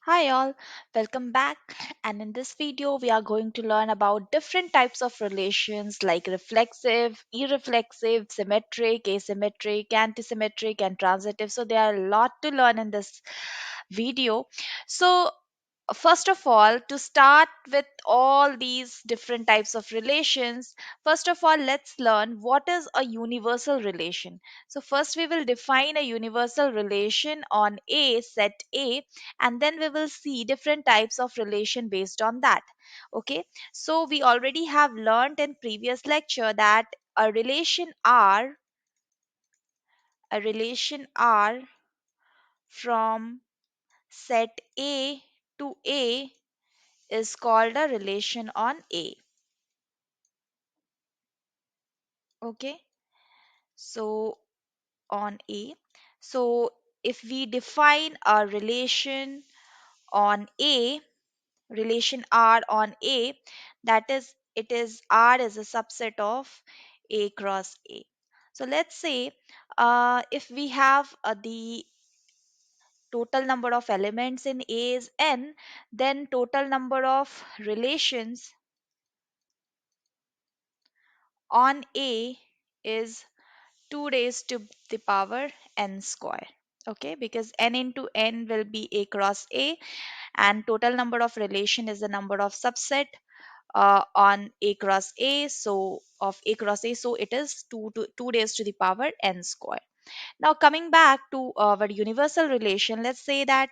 Hi all, welcome back. And in this video, we are going to learn about different types of relations like reflexive, irreflexive, symmetric, asymmetric, antisymmetric, and transitive. So, there are a lot to learn in this video. So, first of all, to start with all these different types of relations, first of all, let's learn what is a universal relation. So first we will define a universal relation on a set A, and then we will see different types of relation based on that. Okay, so we already have learned in previous lecture that a relation r from set A to A is called a relation on A. Okay, so on A. So if we define a A, relation R on A, that is, it is R is a subset of A cross A. So let's say if we have the total number of elements in A is n, then total number of relations on A is 2 raised to the power n square. Okay, because n into n will be A cross A, and total number of relation is the number of subset on A cross A. So of A cross A, so it is 2 raised to the power n square. Now coming back to our universal relation, let's say that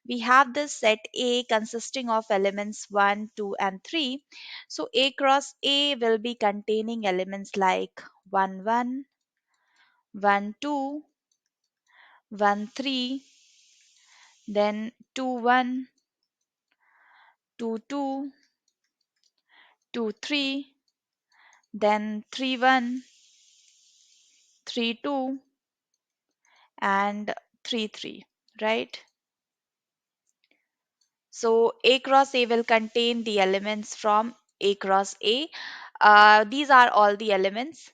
we have this set A consisting of elements 1, 2, and 3. So A cross A will be containing elements like 1, 1, 1, 2, 1, 3, then 2, 1, 2, 2, 2, 3, then 3, 1, 3, 2, and 3, 3, right? So A cross A will contain the elements from A cross A. These are all the elements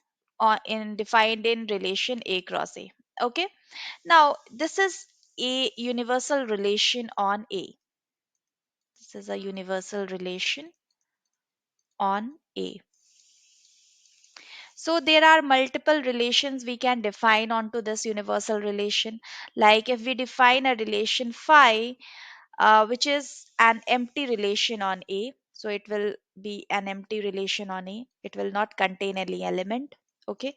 in defined in relation A cross A. Okay. Now this is a universal relation on A. This is a universal relation on A. So there are multiple relations we can define onto this universal relation. Like if we define a relation phi, which is an empty relation on A. So it will be an empty relation on A. It will not contain any element. Okay.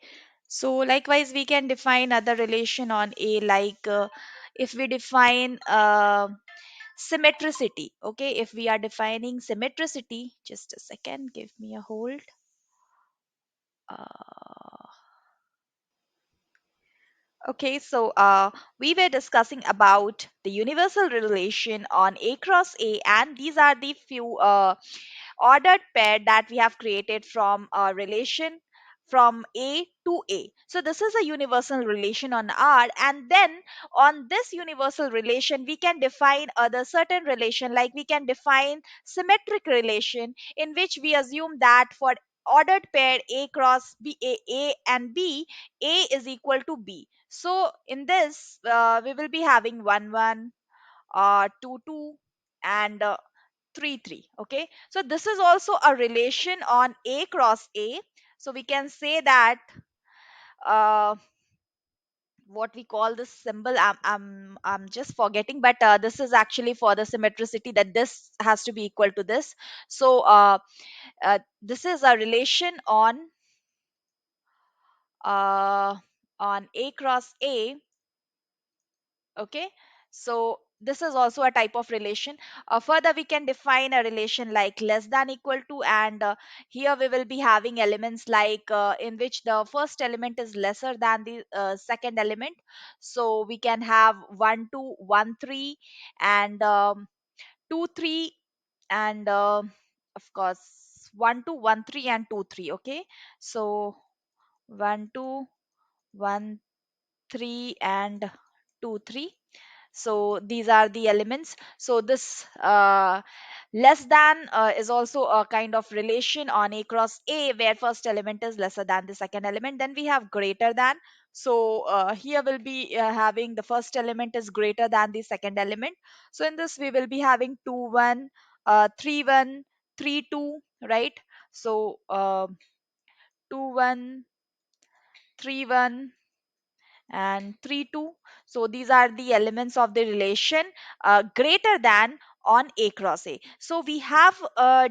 So likewise, we can define other relation on A, like if we define symmetricity. Okay. If we are defining symmetricity, just a second, give me a hold. Uh, Okay, so we were discussing about the universal relation on A cross A, and these are the few ordered pair that we have created from a relation from A to A. So this is a universal relation on R, and then on this universal relation we can define other certain relation, like we can define symmetric relation, in which we assume that for ordered pair A cross B, A and B, A is equal to B. So in this we will be having 1 1, 2 2, and 3 3. Okay, so this is also a relation on A cross A. So we can say that uh, what we call this symbol, I'm just forgetting, but this is actually for the symmetricity, that this has to be equal to this. So this is a relation uh, on A cross A. Okay, so this is also a type of relation. Further, we can define a relation like less than equal to, and here we will be having elements like in which the first element is lesser than the second element. So we can have 1 2 1 3, and 2 3, and of course 1 2 1 3 and 2 3. Okay, so 1 2 1 3 and 2 3. So these are the elements. So this less than is also a kind of relation on A cross A, where first element is lesser than the second element. Then we have greater than. So here we'll be having the first element is greater than the second element. So in this we will be having 2 1, 3 1, 3 2, right? So 2 1, 3 1 and 3 2. So these are the elements of the relation greater than on a cross a. So we have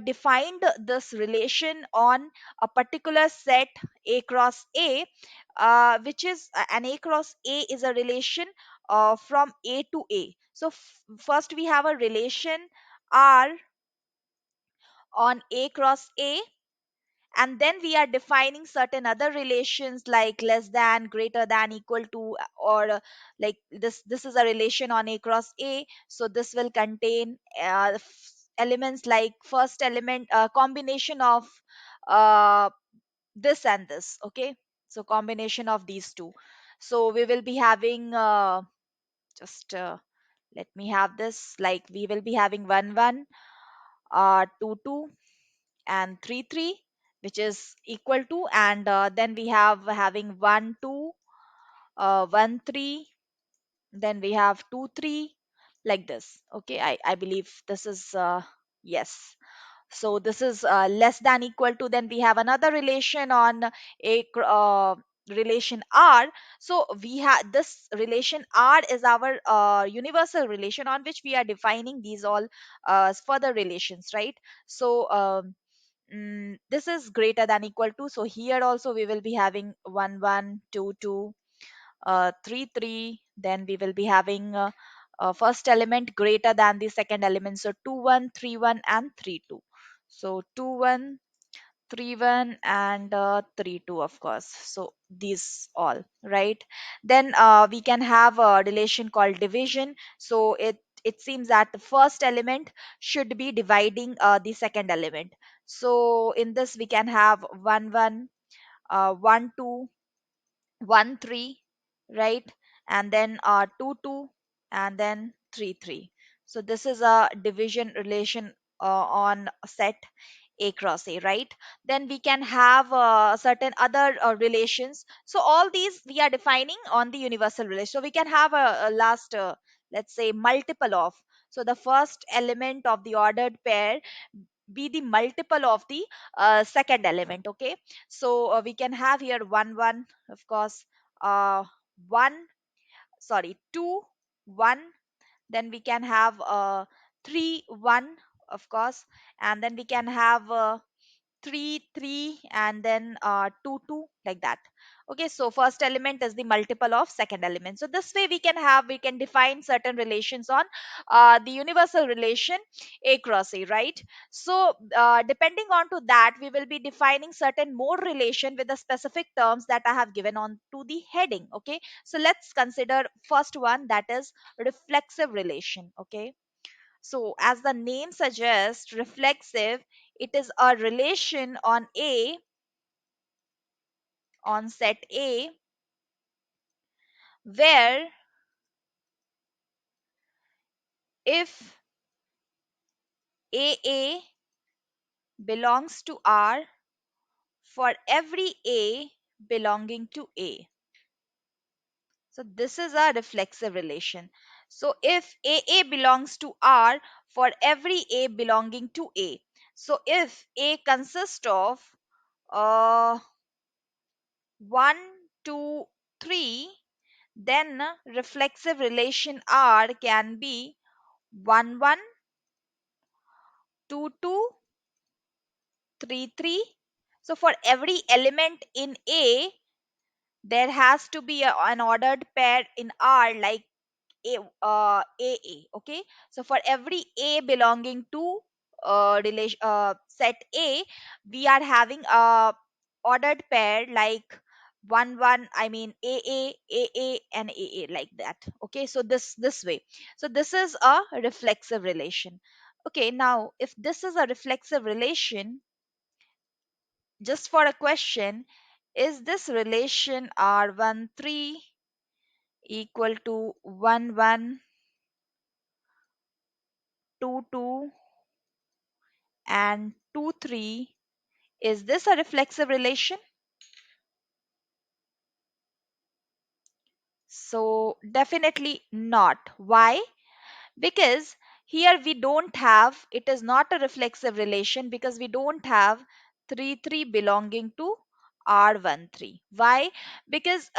defined this relation on a particular set a cross a, which is an a cross a is a relation from a to a. So first we have a relation r on a cross a, and then we are defining certain other relations like less than, greater than, equal to, or like this is a relation on a cross a, so this will contain elements like first element combination of uh, this and this, okay? So combination of these two. So we will be having just let me have this, like we will be having 1 1, 2 2 and 3 3, which is equal to, and then we have having 1 2, 1 3, then we have 2 3, like this. Okay, I believe this is yes. So this is less than equal to, then we have another relation on relation r. So we have this relation r is our universal relation on which we are defining these all further relations, right? So this is greater than equal to, so here also we will be having 1 1, 2 2, 3 3, then we will be having first element greater than the second element, so 2 1, 3 1 and 3 2. So 2 1, 3 1 and 3 2, of course. So these all, right? Then we can have a relation called division. So it seems that the first element should be dividing the second element. So in this we can have 1 1, 1 2, 1 3, right? And then 2 2, and then 3 3. So this is a division relation on set a cross a, right? Then we can have certain other relations. So all these we are defining on the universal relation. So we can have a last let's say multiple of, so the first element of the ordered pair be the multiple of the second element, okay? So we can have here 1 1, of course, 1, sorry, 2 1, then we can have 3 1, of course, and then we can have 3 3, and then 2 2, like that. Okay, so first element is the multiple of second element. So this way we can define certain relations on the universal relation a cross a, right? So depending on to that we will be defining certain more relation with the specific terms that I have given on to the heading, okay? So let's consider first one, that is reflexive relation, okay? So, as the name suggests, reflexive, it is a relation on set A, where if AA belongs to R for every A belonging to A. So, this is a reflexive relation. So, if AA belongs to R for every A belonging to A. So, if A consists of uh, 1, 2, 3, then reflexive relation R can be 1 1, 2 2, 3 3. So for every element in A, there has to be an ordered pair in R like AA. Okay. So for every A belonging to set A, we are having a ordered pair like 1 1, I mean AA and AA, like that. Okay, so this way. So this is a reflexive relation. Okay, now if this is a reflexive relation, just for a question, is this relation R13 equal to 1 1, 2 2 and 2 3? Is this a reflexive relation? So definitely not. Why? Because here we don't have, it is not a reflexive relation because we don't have 3 3 belonging to R13. Why? Because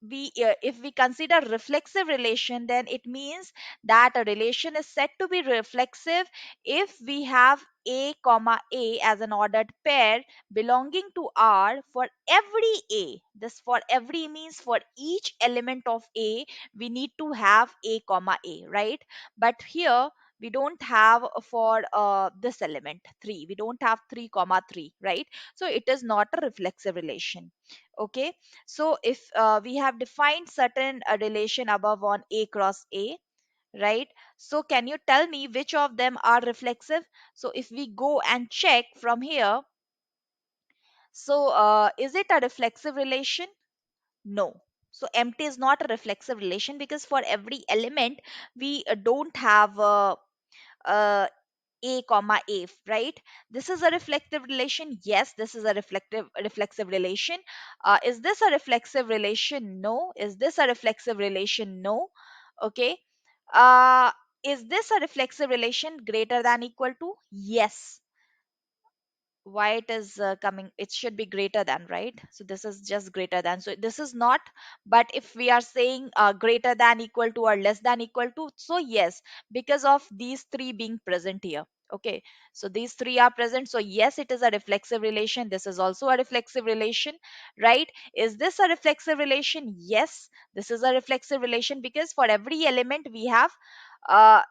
we if we consider reflexive relation, then it means that a relation is said to be reflexive if we have a comma a as an ordered pair belonging to R for every a. This for every means for each element of a we need to have a comma a, right? But here we don't have for this element 3, we don't have 3 comma 3, right? So it is not a reflexive relation. Okay, so if we have defined certain relation above on a cross a, right? So can you tell me which of them are reflexive? So if we go and check from here, so is it a reflexive relation? No. So empty is not a reflexive relation because for every element we don't have uh, a comma a, right? This is a reflective relation. Yes, this is a reflexive relation. Is this a reflexive relation? No. Is this a reflexive relation? No. Okay. uh, is this a reflexive relation greater than equal to? Yes. Why it is coming, it should be greater than, right? So this is just greater than, so this is not. But if we are saying greater than equal to or less than equal to, so yes, because of these three being present here. Okay, so these three are present, so yes, it is a reflexive relation. This is also a reflexive relation, right? Is this a reflexive relation? Yes, this is a reflexive relation because for every element we have uh,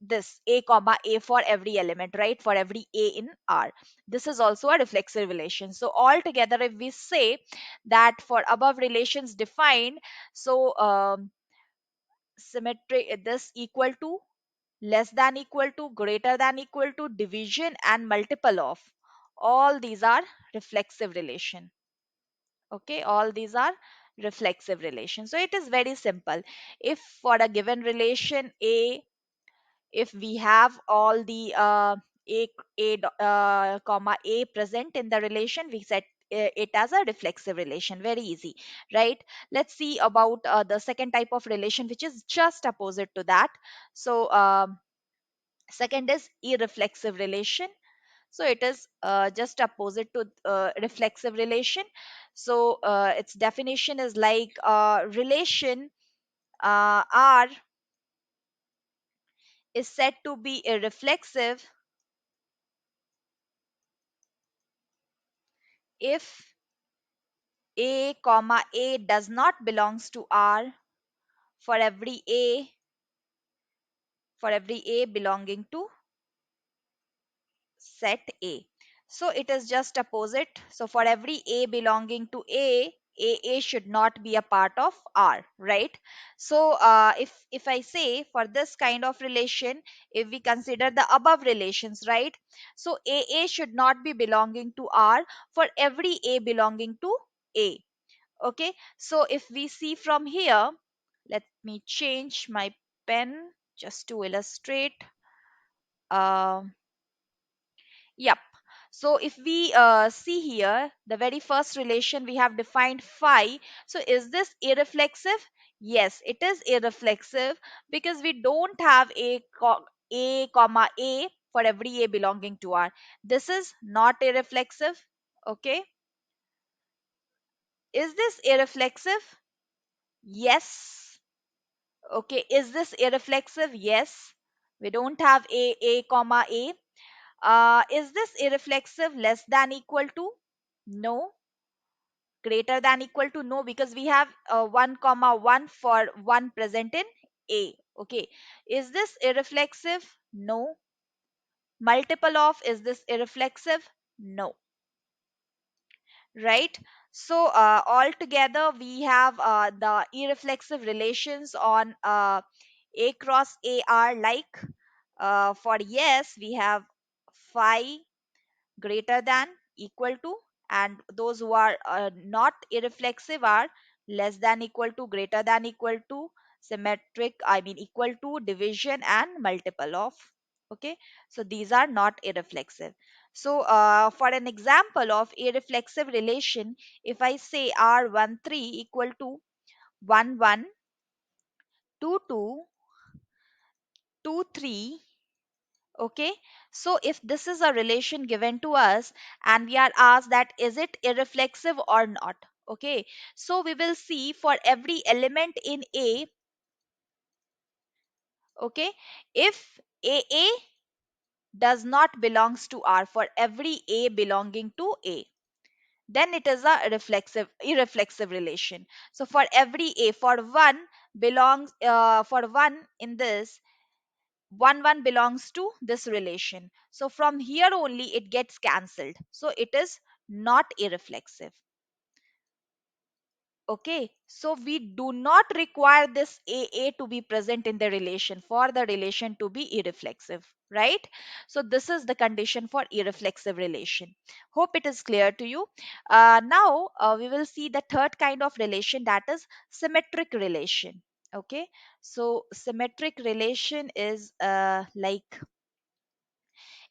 this a comma a for every element, right? For every a in R. This is also a reflexive relation. So altogether, if we say that for above relations defined, so symmetry, this equal to, less than equal to, greater than equal to, division and multiple of, all these are reflexive relation. Okay, all these are reflexive relation. So it is very simple. If for a given relation a, if we have all the comma a present in the relation, we set it as a reflexive relation. Very easy, right? Let's see about the second type of relation, which is just opposite to that. So second is irreflexive relation. So it is just opposite to reflexive relation. So its definition is like relation R is said to be irreflexive if a comma a does not belongs to R for every a belonging to set A. So it is just opposite. So for every a belonging to a should not be a part of R, right? So if I say for this kind of relation, if we consider the above relations, right? So a should not be belonging to R for every a belonging to A. Okay, so if we see from here, let me change my pen just to illustrate. Um, yep. So if we see here, the very first relation we have defined phi. So is this irreflexive? Yes, it is irreflexive because we don't have a comma a for every a belonging to R. This is not irreflexive. Okay. Is this irreflexive? Yes. Okay, is this irreflexive? Yes. We don't have a comma a. Is this irreflexive less than equal to? No. Greater than equal to? No, because we have 1 comma 1 for 1 present in a. Okay. Is this irreflexive? No. Multiple of, is this irreflexive? No. Right? So altogether we have the irreflexive relations on a cross a are like for yes we have phi greater than equal to, and those who are not irreflexive are less than equal to, greater than equal to, symmetric, I mean equal to, division and multiple of. Okay, so these are not irreflexive. So for an example of irreflexive relation, if I say R13 equal to 1 1, 2 2, 2 3. Okay, so if this is a relation given to us and we are asked that is it irreflexive or not, okay, so we will see for every element in A, okay, if A does not belongs to R, for every A belonging to A, then it is a reflexive irreflexive relation. So for every A, for one belongs for one in this, one belongs to this relation, so from here only it gets cancelled, so it is not irreflexive. Okay, so we do not require this A to be present in the relation for the relation to be irreflexive, right? So this is the condition for irreflexive relation. Hope it is clear to you. Now we will see the third kind of relation, that is symmetric relation. Okay, so symmetric relation is like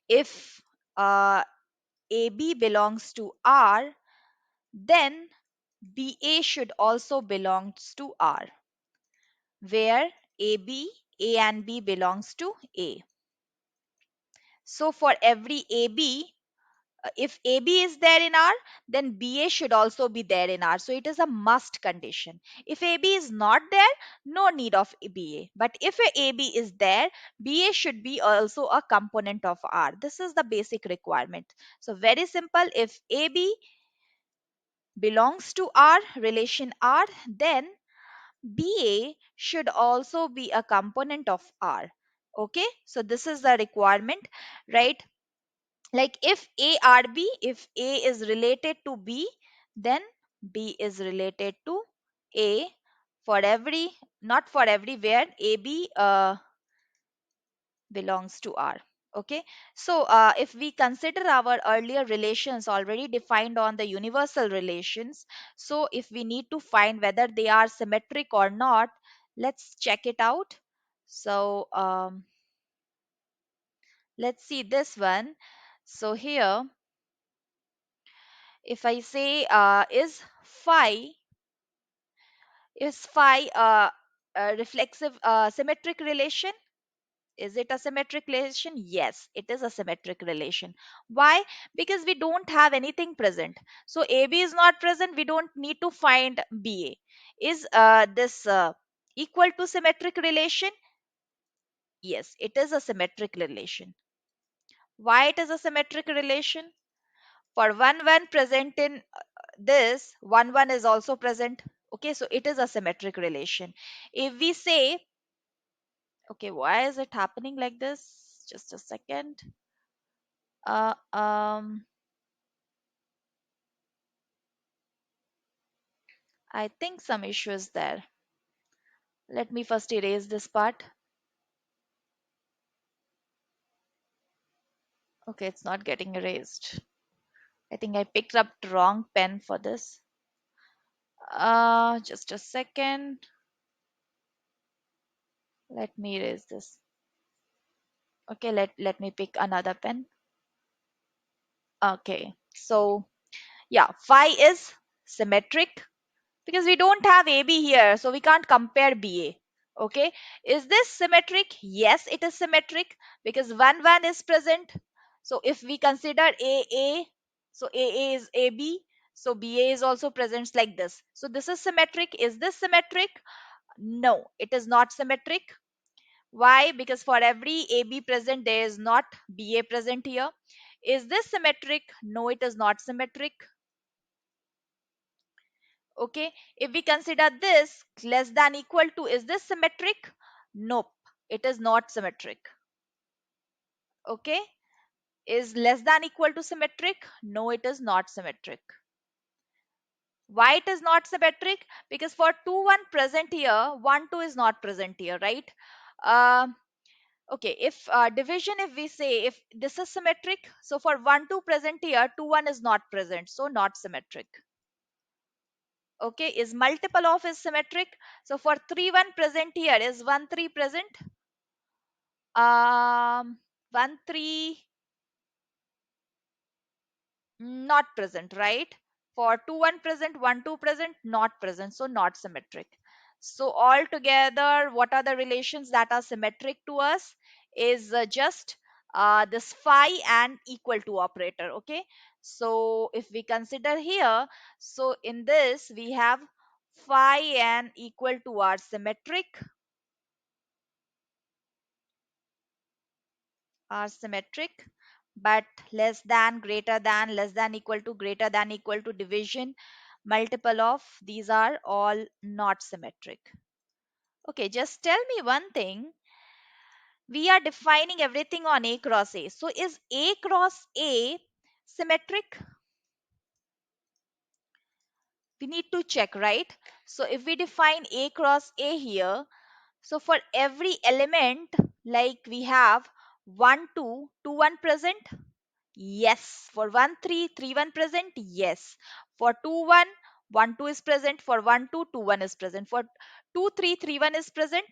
if AB belongs to R, then BA should also belongs to R, where A and B belongs to A. So for every AB, if AB is there in R, then BA should also be there in R. So it is a must condition. If AB is not there, no need of BA. But if a AB is there, BA should be also a component of R. This is the basic requirement. So very simple. If AB belongs to R, relation R, then BA should also be a component of R. Okay, so this is the requirement, right? Like if if A is related to B, then B is related to A for every, not for everywhere, AB belongs to R. Okay, so if we consider our earlier relations already defined on the universal relations, so if we need to find whether they are symmetric or not, let's check it out. So let's see this one. So here, if I say is phi a reflexive symmetric relation? Is it a symmetric relation? Yes, it is a symmetric relation. Why? Because we don't have anything present. So AB is not present, we don't need to find BA. Is this equal to symmetric relation? Yes, it is a symmetric relation. Why it is a symmetric relation? For 1 1 present in this, 1 1 is also present. Okay, so it is a symmetric relation. If we say, okay, why is it happening like this? Just a second. Uh, um, I think some issue is there. Let me first erase this part. Okay, it's not getting erased. I think I picked up the wrong pen for this. Just a second. Let me erase this. Okay, let me pick another pen. Okay, so yeah, phi is symmetric because we don't have AB here, so we can't compare BA. Okay, is this symmetric? Yes, it is symmetric because 1 1 is present. So if we consider AA, so AA is AB, so BA is also present like this. So this is symmetric. Is this symmetric? No, it is not symmetric. Why? Because for every AB present, there is not BA present here. Is this symmetric? No, it is not symmetric. Okay, if we consider this less than equal to, is this symmetric? Nope, it is not symmetric. Okay, is less than equal to symmetric? No, it is not symmetric. Why it is not symmetric? Because for 2 1 present here, 1 2 is not present here, right? uh, okay, if division, if we say if this is symmetric, so for 1 2 present here, 2 1 is not present, so not symmetric. Okay, is multiple of is symmetric? So for 3 1 present here, is 1 3 present? 1 3 not present, right? For 2 1 present, 1 2 present, not present, so not symmetric. So altogether, what are the relations that are symmetric to us is just this phi and equal to operator. Okay. So if we consider here, so in this we have phi and equal to are symmetric, but less than, greater than, less than, equal to, greater than, equal to, division, multiple of, these are all not symmetric. Okay, just tell me one thing. We are defining everything on A cross A. So is A cross A symmetric? We need to check, right? So if we define A cross A here, so for every element, like we have 1, 2, 2, 1 present. Yes. For 1, 3, 3, 1 present. Yes. For 2, 1, 1, 2 is present. For 1, 2, 2, 1 is present. For 2, 3, 3, 1 is present.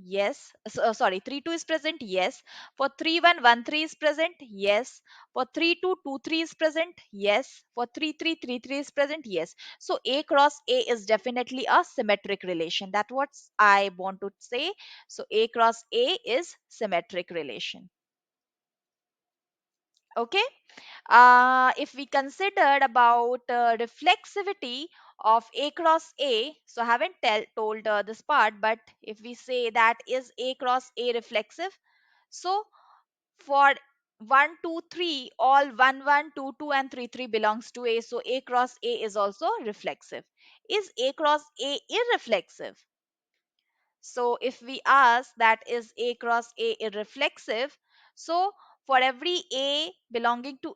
Yes. Sorry, 3, 2 is present. Yes. For 3, 1, 1, 3 is present. Yes. For 3, 2, 2, 3 is present. Yes. For 3, 3, 3, 3 is present. Yes. So A cross A is definitely a symmetric relation. That's what I want to say. So A cross A is symmetric relation. Okay. If we considered about reflexivity of A cross A, so I haven't told this part, but if we say that is A cross A reflexive, so for 1, 2, 3, all 1, 1, 2, 2, and 3, 3 belongs to A, so A cross A is also reflexive. Is A cross A irreflexive? So if we ask that is A cross A irreflexive, so for every A belonging to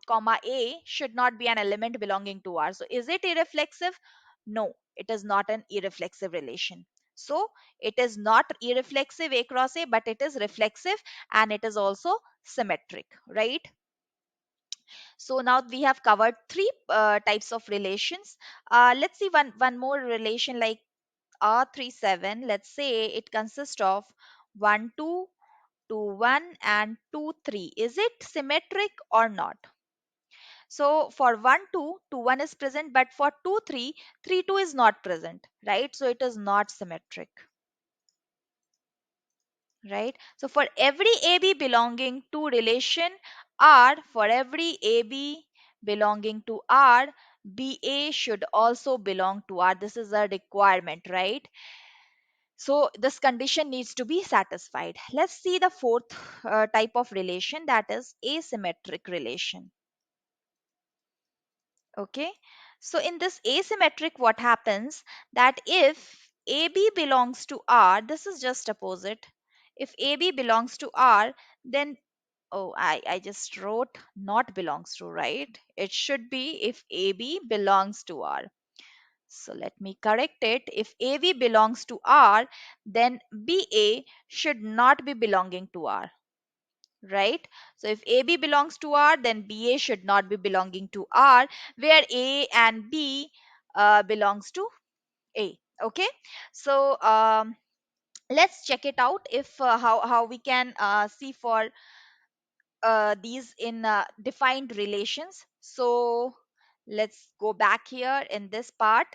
comma A should not be an element belonging to R. So is it irreflexive? No, it is not an irreflexive relation. So it is not irreflexive A cross A, but it is reflexive and it is also symmetric, right? So now we have covered three types of relations. Let's see one more relation like R37. Let's say it consists of 1 2, 2 1, and 2 3. Is it symmetric or not? So for 1 2, 2 1 is present, but for 2 3, 3 2 is not present, right? So it is not symmetric, right? So for every AB belonging to relation R, for every AB belonging to R, BA should also belong to R. This is a requirement, right? So this condition needs to be satisfied. Let's see the fourth type of relation, that is asymmetric relation. Okay. So in this asymmetric, what happens that if AB belongs to R, this is just opposite. If AB belongs to R, then oh, I just wrote not belongs to, right? It should be if AB belongs to R. So let me correct it. If AB belongs to R, then BA should not be belonging to R, right? So if AB belongs to R, then BA should not be belonging to R, where A and B belongs to A. Okay. So let's check it out if how we can see for these in defined relations. So let's go back here in this part.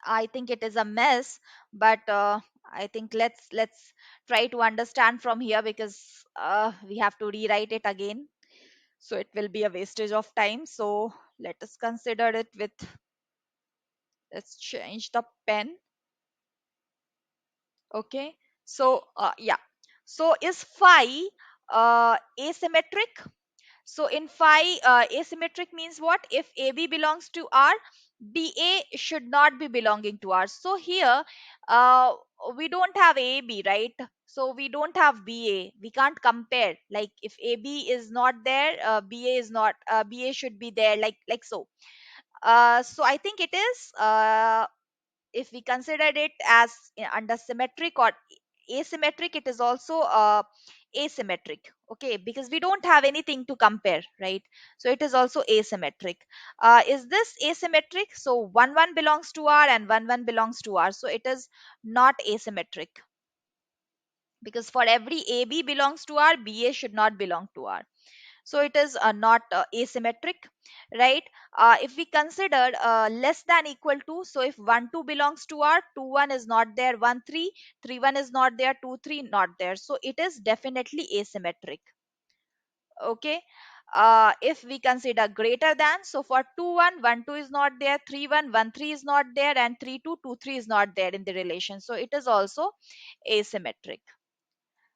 I think it is a mess, but I think let's try to understand from here because we have to rewrite it again. So it will be a wastage of time. So let us consider it with, let's change the pen. Okay. So yeah. So is phi asymmetric? So in phi, asymmetric means what? If AB belongs to R, BA should not be belonging to R. So here, uh, we don't have AB, right? So we don't have BA. We can't compare. Like if AB is not there, BA is not. BA should be there. Like so. So I think it is. If we considered it as under symmetric or asymmetric, it is also asymmetric. Okay, because we don't have anything to compare, right? So it is also asymmetric. Is this asymmetric? So 1 1 belongs to R and 1 1 belongs to R, so it is not asymmetric, because for every AB belongs to R, BA should not belong to R. So it is not asymmetric, right? If we consider less than equal to, so if 1 2 belongs to R, 2 1 is not there, 1 3, 3 1 is not there, 2 3 not there, so it is definitely asymmetric. Okay. If we consider greater than, so for 2 1 1 2 is not there, 3 1 1 3 is not there, and 3 2 2 3 is not there in the relation, so it is also asymmetric.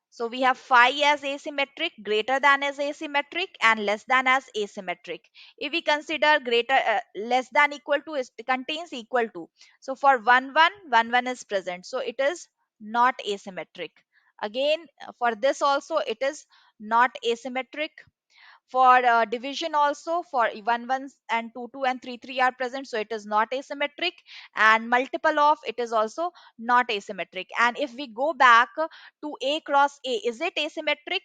So we have phi as asymmetric, greater than as asymmetric, and less than as asymmetric. If we consider greater less than equal to, it contains equal to. So for 1 1 1 1 is present, so it is not asymmetric. Again, for this also it is not asymmetric. For division also, for 1 1 and 2 2 and 3 3 are present, so it is not asymmetric. And multiple of it is also not asymmetric. And if we go back to A cross A, is it asymmetric?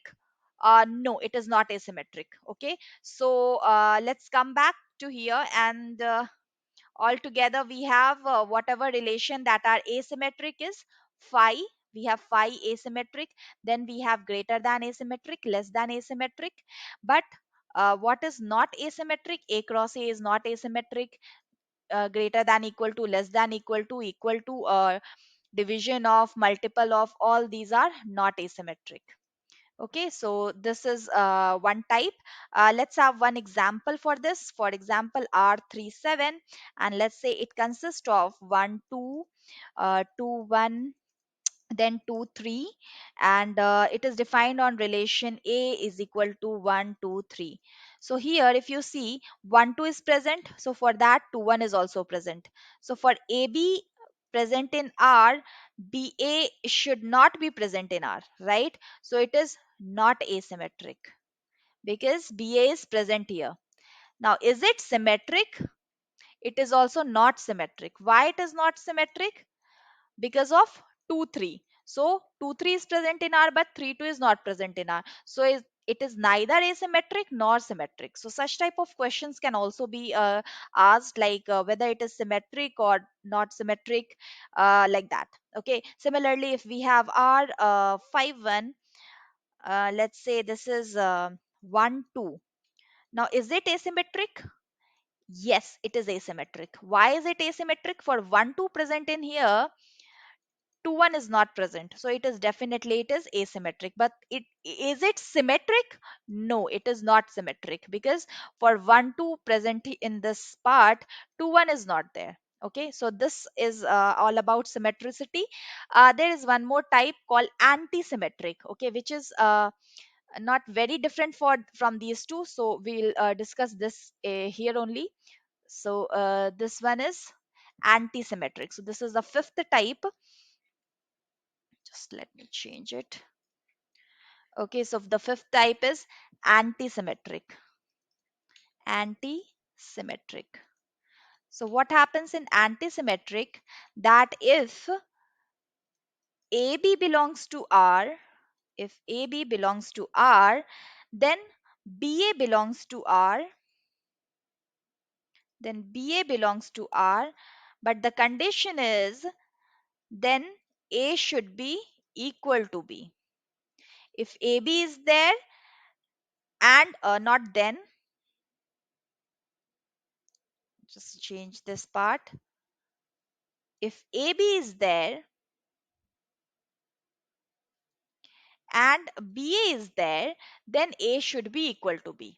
No, it is not asymmetric. Okay, so let's come back to here, and altogether we have whatever relation that are asymmetric is phi. We have phi asymmetric, then we have greater than asymmetric, less than asymmetric. But what is not asymmetric? A cross A is not asymmetric. Greater than equal to, less than equal to, division of, multiple of, all these are not asymmetric. Okay, so this is one type. Let's have one example for this. For example, R37, and let's say it consists of 1 2 2 1, then 2 3, and it is defined on relation A is equal to 1 2 3. So here if you see, 1 2 is present, so for that 2 1 is also present. So for AB present in R, BA should not be present in R, right? So it is not asymmetric because BA is present here. Now is it symmetric? It is also not symmetric. Why it is not symmetric? Because of 2 3. So 2 3 is present in R, but 3 2 is not present in R. So it is neither asymmetric nor symmetric. So such type of questions can also be asked, like whether it is symmetric or not symmetric, like that. Okay, similarly if we have R 5 1, let's say this is 1 2. Now is it asymmetric? Yes, it is asymmetric. Why is it asymmetric? For 1 2 present in here, 2 1 is not present, so it is definitely, it is asymmetric. But it is it symmetric? No, it is not symmetric, because for 1 2 present in this part, 2 1 is not there. Okay, so this is all about symmetricity. There is one more type called anti-symmetric, okay, which is not very different for from these two, so we'll discuss this here only. So this one is anti-symmetric. So this is the fifth type. Just let me change it. Okay, so the fifth type is anti-symmetric. Anti-symmetric. So what happens in anti-symmetric, that if AB belongs to R, if AB belongs to R, then BA belongs to R, then BA belongs to R, but the condition is then A should be equal to B. If AB is there and not then, just change this part. If AB is there and BA is there, then A should be equal to B.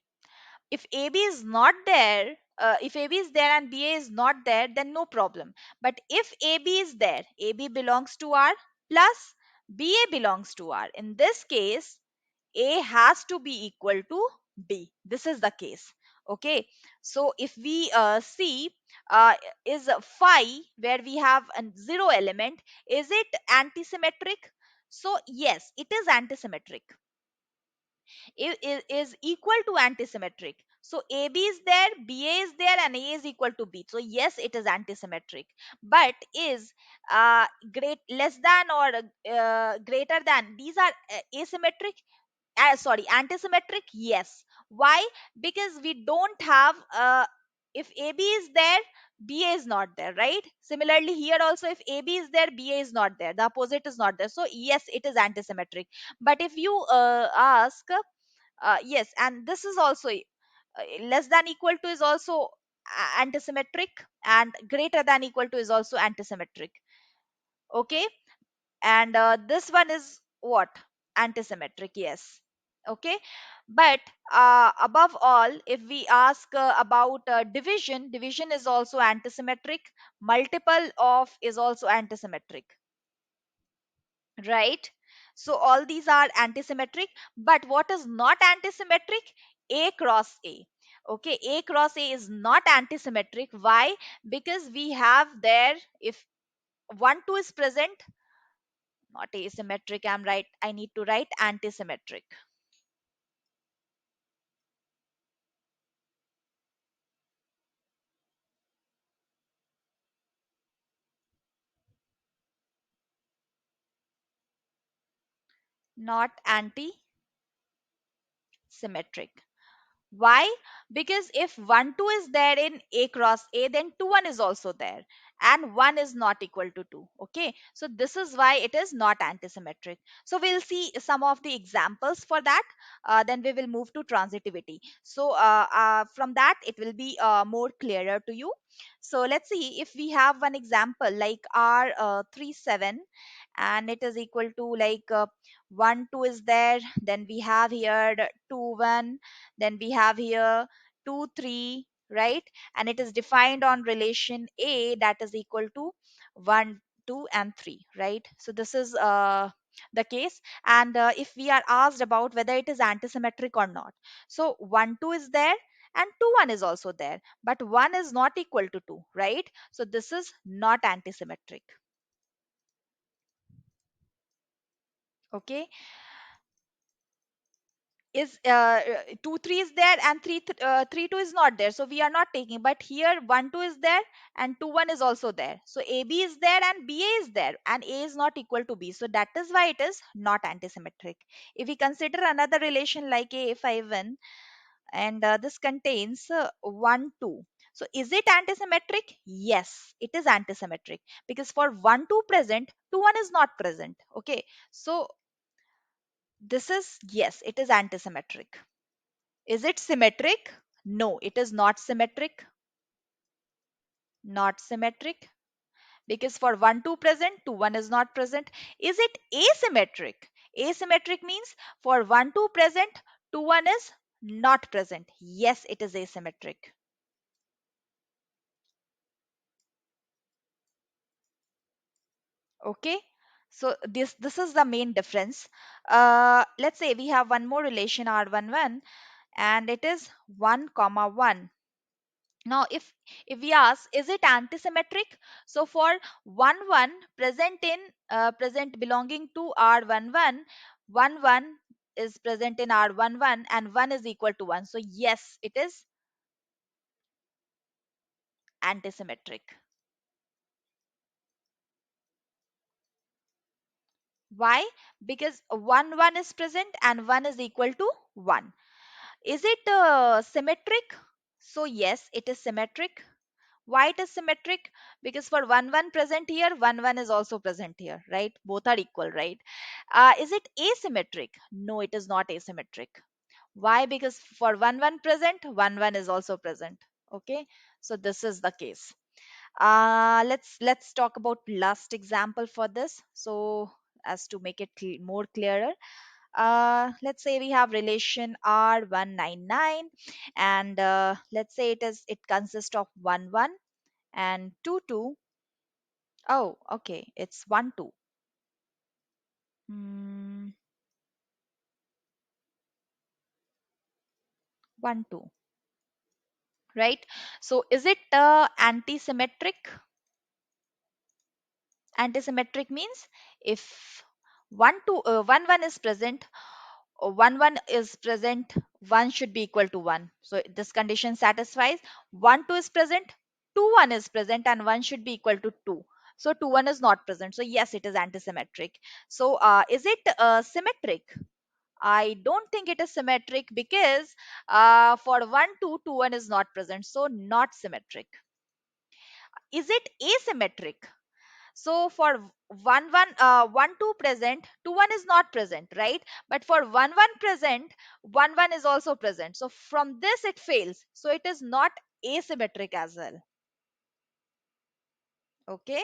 If AB is not there, if AB is there and BA is not there, then no problem. But if AB is there, AB belongs to R plus BA belongs to R. In this case, A has to be equal to B. This is the case. Okay. So if we see, uh, is phi where we have a zero element, is it anti-symmetric? So yes, it is anti-symmetric. It is equal to anti-symmetric. So AB is there, BA is there, and A is equal to B. So yes, it is anti-symmetric. But is great less than or greater than, these are asymmetric, sorry, anti-symmetric? Yes. Why? Because we don't have if AB is there, BA is not there, right? Similarly here also, if AB is there, BA is not there, the opposite is not there, so yes, it is anti-symmetric. But if you ask Yes, and this is also less than equal to is also antisymmetric, and greater than equal to is also antisymmetric. Okay, and this one is what? Antisymmetric, yes. Okay, but above all, if we ask about division, division is also antisymmetric, multiple of is also antisymmetric, right? So all these are antisymmetric, but what is not antisymmetric? A cross A. Okay, A cross A is not antisymmetric. Why? Because we have there, if 1 2 is present, not asymmetric, I'm right, I need to write antisymmetric. Not anti-symmetric. Why? Because if 1 2 is there in A cross A, then 2 1 is also there, and 1 is not equal to 2. Okay, so this is why it is not antisymmetric. So we'll see some of the examples for that. Then we will move to transitivity. So from that, it will be more clearer to you. So let's see if we have one example like R 3 7, and it is equal to like 1 2 is there, then we have here the 2 1, then we have here 2 3, right? And it is defined on relation A that is equal to 1 2 and 3, right? So this is the case. And if we are asked about whether it is antisymmetric or not, so 1 2 is there and 2 1 is also there, but 1 is not equal to 2, right? So this is not antisymmetric. Okay, is 2 3 is there and 3 2 is not there, so we are not taking. But here 1 2 is there and 2 1 is also there, so AB is there and BA is there, and A is not equal to B, so that is why it is not antisymmetric. If we consider another relation like A5 1, and this contains 1 2, so is it antisymmetric? Yes, it is antisymmetric, because for 1 2 present, 2 1 is not present. Okay, so this is, yes, it is antisymmetric. Is it symmetric? No, it is not symmetric. Not symmetric, because for 1 2 present, 2 1 is not present. Is it asymmetric? Asymmetric means for 1 2 present, 2 1 is not present. Yes, it is asymmetric. Okay, so this is the main difference. Let's say we have one more relation R11, and it is 1 comma 1. Now if we ask, is it antisymmetric? So for 1 1 present in present belonging to R11, 1 1 is present in R11 and 1 is equal to 1, so yes, it is antisymmetric. Why? Because 1 1 is present and 1 is equal to 1. Is it symmetric? So yes, it is symmetric. Why it is symmetric? Because for 1 1 present here, 1 1 is also present here, right? Both are equal, right? Is it asymmetric? No, it is not asymmetric. Why? Because for 1 1 present, 1 1 is also present. Okay, so this is the case. Let's talk about last example for this, so as to make it more clearer. Let's say we have relation R199, and let's say it consists of 1 1 and 2 2. Oh, okay, it's 1 2. Hmm, 1 2, right? So is it anti-symmetric? Anti-symmetric means if 1 2 1 1 is present, 1 1 is present, 1 should be equal to 1. So this condition satisfies. 1 2 is present, 2 1 is present, and 1 should be equal to 2. So 2 1 is not present. So yes, it is anti-symmetric. So is it symmetric? I don't think it is symmetric, because for 1 2 2 1 is not present. So not symmetric. Is it asymmetric? So for 1 2 present, 2 1 is not present, right? But for 1 1 present, 1 1 is also present. So from this it fails. So it is not asymmetric as well. Okay,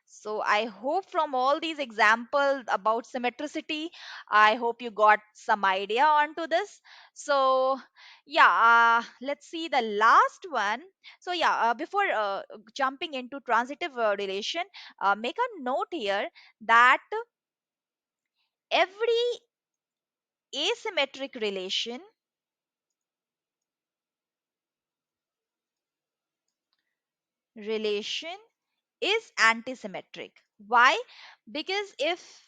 so I hope from all these examples about symmetricity, I hope you got some idea onto this. So yeah, let's see the last one. So yeah, before jumping into transitive relation, make a note here that every asymmetric relation is antisymmetric. Why? Because if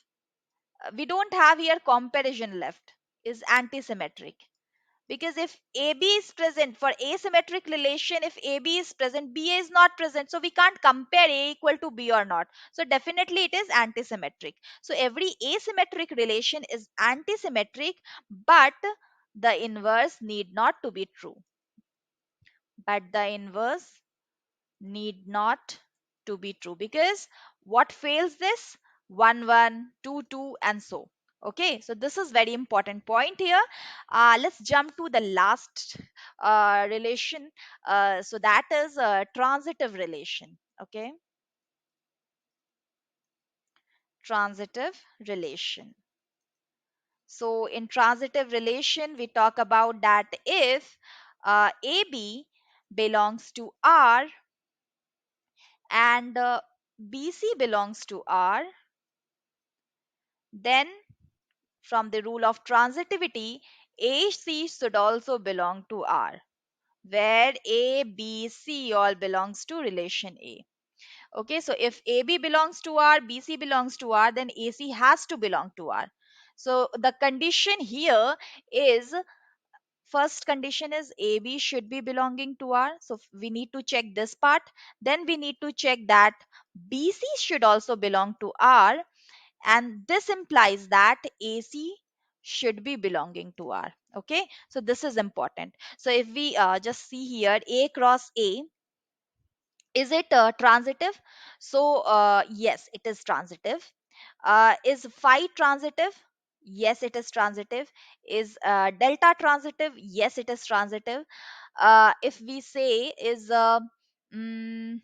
we don't have here comparison left, is antisymmetric. Because if AB is present for asymmetric relation, if AB is present, BA is not present, so we can't compare A equal to B or not. So definitely it is antisymmetric. So every asymmetric relation is antisymmetric, but the inverse need not to be true. But the inverse need not to be true, because what fails this? 1 1 2 2 and so. Okay, so this is very important point here. Let's jump to the last relation. So that is a transitive relation. Okay, transitive relation. So in transitive relation we talk about that if AB belongs to R and BC belongs to R, then from the rule of transitivity, AC should also belong to R, where A, B, C all belongs to relation A. Okay, so if AB belongs to R, BC belongs to R, then AC has to belong to R. So the condition here is, first condition is AB should be belonging to R. So we need to check this part. Then we need to check that BC should also belong to R, and this implies that AC should be belonging to R. Okay, so this is important. So if we just see here A cross A, is it transitive? So yes, it is transitive. Is phi transitive? Yes, it is transitive. Is delta transitive? Yes, it is transitive. If we say is mm,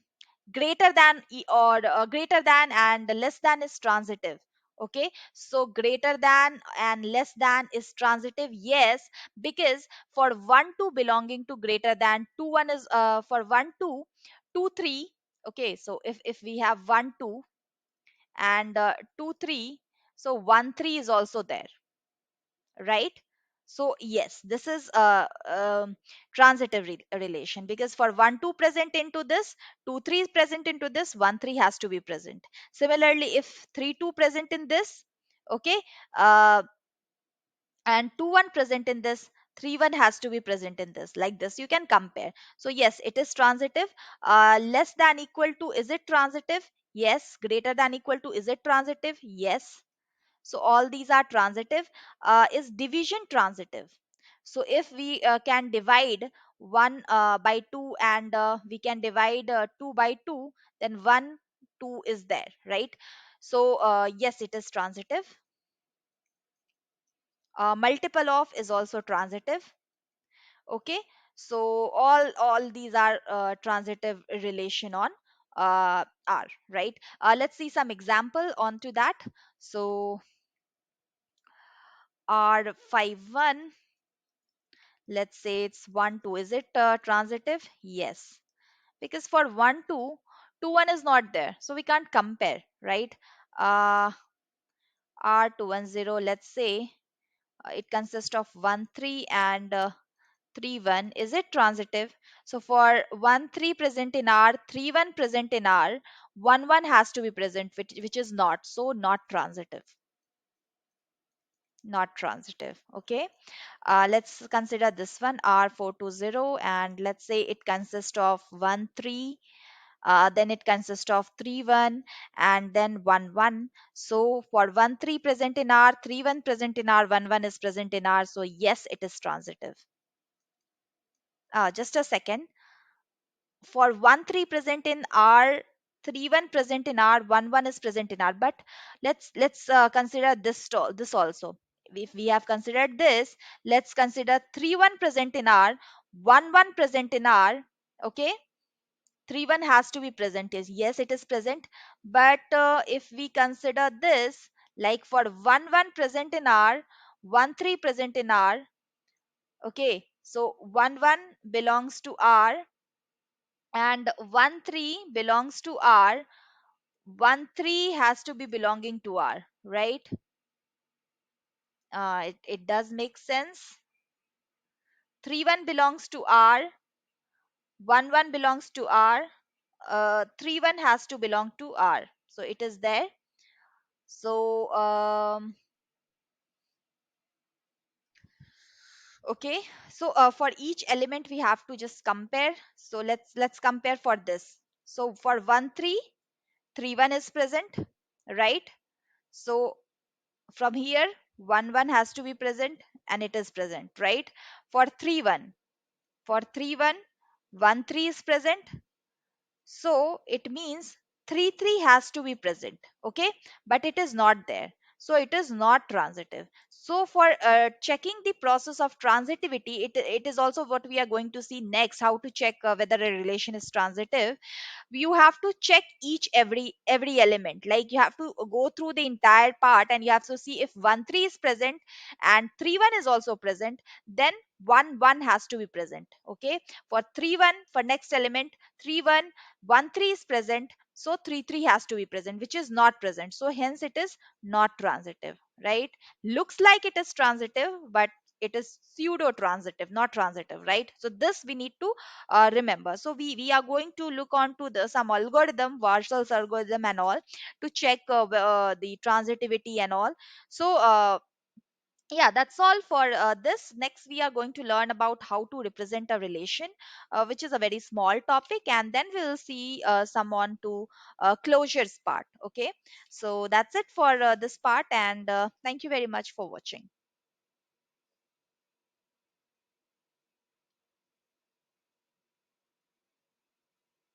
greater than or greater than and less than is transitive. Okay, so greater than and less than is transitive, yes, because for 1 2 belonging to greater than 2 1 is for 1 2 2 3. Okay, so if we have 1 2 and 2 3, so 1 3 is also there, right? So yes, this is a transitive relation, because for 1 2 present into this, 2 3 is present into this, 1 3 has to be present. Similarly, if 3 2 present in this, okay, uh, and 2 1 present in this, 3 1 has to be present in this, like this you can compare. So yes, it is transitive. Less than equal to, is it transitive? Yes. Greater than equal to, is it transitive? Yes. So all these are transitive. Is division transitive? So if we can divide 1 by 2 and we can divide 2 by 2, then 1 2 is there, right? So yes, it is transitive. Multiple of is also transitive. Okay, so all these are transitive relation on R, right? Let's see some example onto that. So R 5 1, let's say it's 1 2, is it transitive? Yes, because for 1 2, 2 1 is not there, so we can't compare, right? uh R 2 1 0, let's say it consists of 1 3 and 3 1, is it transitive? So for 1 3 present in R, 3 1 present in R, 1 1 has to be present, which is not, so not transitive. Not transitive. Okay, let's consider this one R420, and let's say it consists of 1 3, then it consists of 3 1 and then 1 1. So for 1 3 present in R, 3 1 present in R, 1 1 is present in R, so yes, it is transitive. Just a second. For 1 3 present in R, 3 1 present in R, 1 1 is present in R. But let's consider this also. If we have considered this, let's consider 3 1 present in R, 1 1 present in R. Okay, 3 1 has to be present. Is yes, it is present. But if we consider this, like for 1 1 present in R, 1 3 present in R. Okay, so 1 1 belongs to R and 1 3 belongs to R. 1 3 has to be belonging to R, right? It does make sense. 3 1 belongs to R, 1 1 belongs to R, 3 1 has to belong to R. So it is there. So, okay. So for each element we have to just compare. So let's compare for this. So for 1 3, 3 1 is present, right? So from here 1 1 has to be present and it is present, right? For 3 1, for 3 1, 1 3 is present, so it means 3 3 has to be present. Okay, but it is not there, so it is not transitive. So for checking the process of transitivity, it is also what we are going to see next, how to check whether a relation is transitive. You have to check each every element, like you have to go through the entire part and you have to see if 1 3 is present and 3 1 is also present, then 1 1 has to be present. Okay, for 3 1, for next element 3 1, 1 3 is present, so 3 3 has to be present, which is not present, so hence it is not transitive, right? Looks like it is transitive, but it is pseudo transitive, not transitive, right? So this we need to remember. So we are going to look on to the some algorithm, Warshall's algorithm and all, to check the transitivity and all. So yeah, that's all for this. Next we are going to learn about how to represent a relation, which is a very small topic, and then we'll see some on to closures part. Okay, so that's it for this part, and thank you very much for watching.